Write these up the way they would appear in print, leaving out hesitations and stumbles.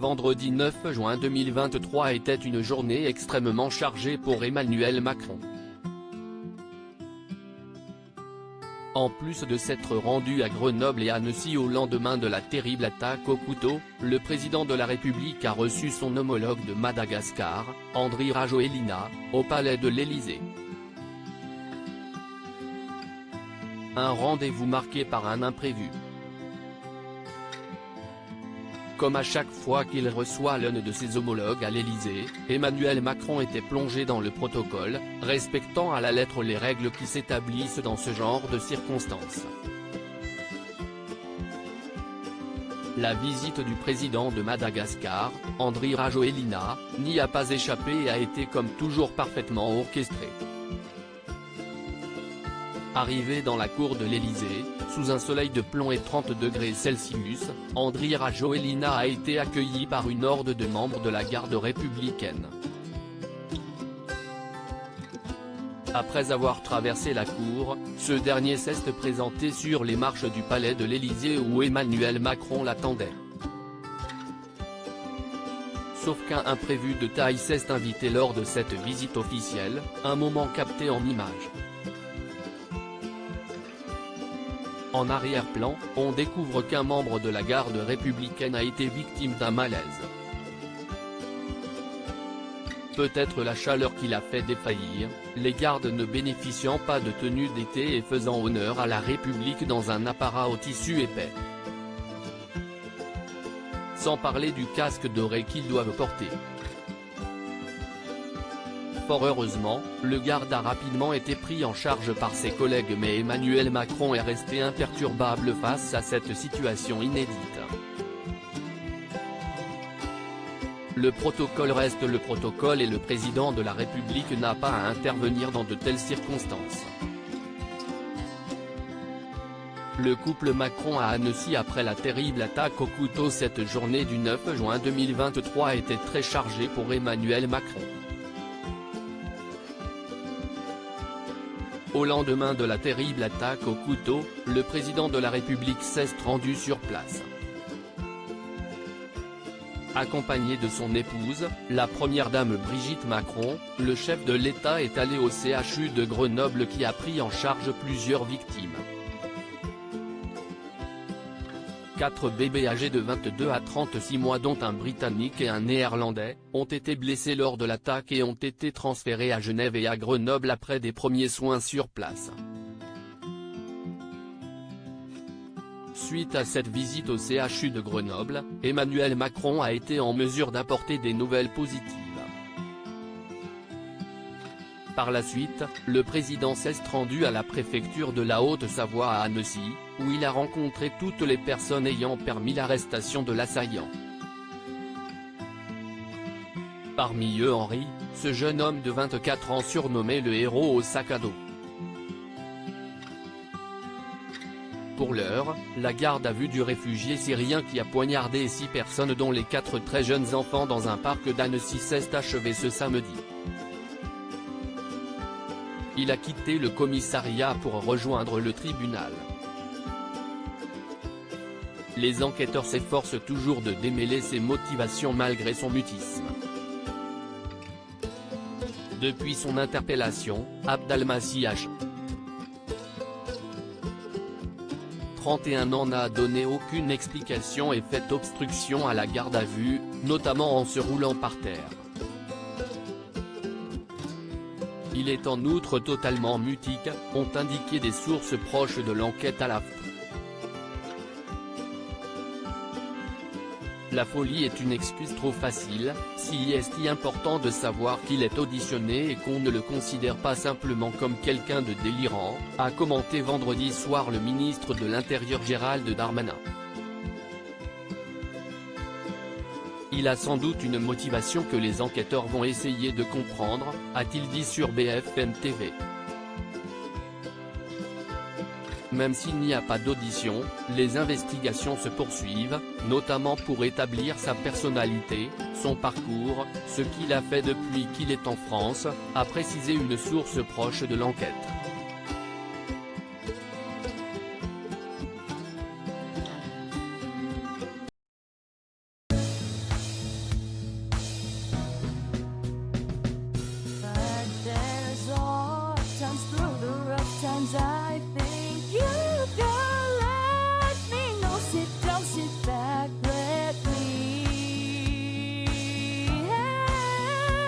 vendredi 9 juin 2023 était une journée extrêmement chargée pour Emmanuel Macron. En plus de s'être rendu à Grenoble et Annecy au lendemain de la terrible attaque au couteau, le président de la République a reçu son homologue de Madagascar, Andry Rajoelina, au palais de l'Élysée. Un rendez-vous marqué par un imprévu. Comme à chaque fois qu'il reçoit l'un de ses homologues à l'Élysée, Emmanuel Macron était plongé dans le protocole, respectant à la lettre les règles qui s'établissent dans ce genre de circonstances. La visite du président de Madagascar, Andry Rajoelina, n'y a pas échappé et a été comme toujours parfaitement orchestrée. Arrivé dans la cour de l'Élysée, sous un soleil de plomb et 30 degrés Celsius, Andry Rajoelina a été accueilli par une horde de membres de la garde républicaine. Après avoir traversé la cour, ce dernier s'est présenté sur les marches du palais de l'Élysée où Emmanuel Macron l'attendait. Sauf qu'un imprévu de taille s'est invité lors de cette visite officielle, un moment capté en images. En arrière-plan, on découvre qu'un membre de la garde républicaine a été victime d'un malaise. Peut-être la chaleur qui l'a fait défaillir, les gardes ne bénéficiant pas de tenue d'été et faisant honneur à la République dans un apparat au tissu épais. Sans parler du casque doré qu'ils doivent porter. Fort heureusement, le garde a rapidement été pris en charge par ses collègues mais Emmanuel Macron est resté imperturbable face à cette situation inédite. Le protocole reste le protocole et le président de la République n'a pas à intervenir dans de telles circonstances. Le couple Macron à Annecy après la terrible attaque au couteau cette journée du 9 juin 2023 était très chargée pour Emmanuel Macron. Au lendemain de la terrible attaque au couteau, le président de la République s'est rendu sur place. Accompagné de son épouse, la première dame Brigitte Macron, le chef de l'État est allé au CHU de Grenoble qui a pris en charge plusieurs victimes. 4 bébés âgés de 22 à 36 mois dont un Britannique et un Néerlandais, ont été blessés lors de l'attaque et ont été transférés à Genève et à Grenoble après des premiers soins sur place. Suite à cette visite au CHU de Grenoble, Emmanuel Macron a été en mesure d'apporter des nouvelles positives. Par la suite, le président s'est rendu à la préfecture de la Haute-Savoie à Annecy, où il a rencontré toutes les personnes ayant permis l'arrestation de l'assaillant. Parmi eux Henri, ce jeune homme de 24 ans surnommé le héros au sac à dos. Pour l'heure, la garde à vue du réfugié syrien qui a poignardé 6 personnes dont les 4 très jeunes enfants dans un parc d'Annecy s'est achevé ce samedi. Il a quitté le commissariat pour rejoindre le tribunal. Les enquêteurs s'efforcent toujours de démêler ses motivations malgré son mutisme. Depuis son interpellation, Abdelmasih H. 31 ans n'a donné aucune explication et fait obstruction à la garde à vue, notamment en se roulant par terre. Il est en outre totalement mutique, ont indiqué des sources proches de l'enquête à l'AFP. La folie est une excuse trop facile, si est si important de savoir qu'il est auditionné et qu'on ne le considère pas simplement comme quelqu'un de délirant, a commenté vendredi soir le ministre de l'Intérieur Gérald Darmanin. Il a sans doute une motivation que les enquêteurs vont essayer de comprendre, a-t-il dit sur BFM TV. Même s'il n'y a pas d'audition, les investigations se poursuivent, notamment pour établir sa personnalité, son parcours, ce qu'il a fait depuis qu'il est en France, a précisé une source proche de l'enquête. times, through the rough times, I think you can let me know. Sit down, sit back, let me help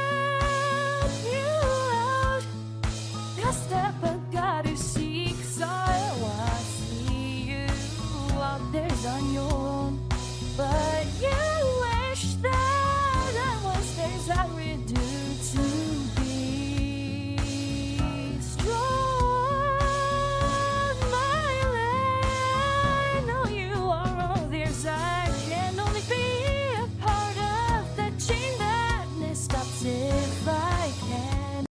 you out. 'Cause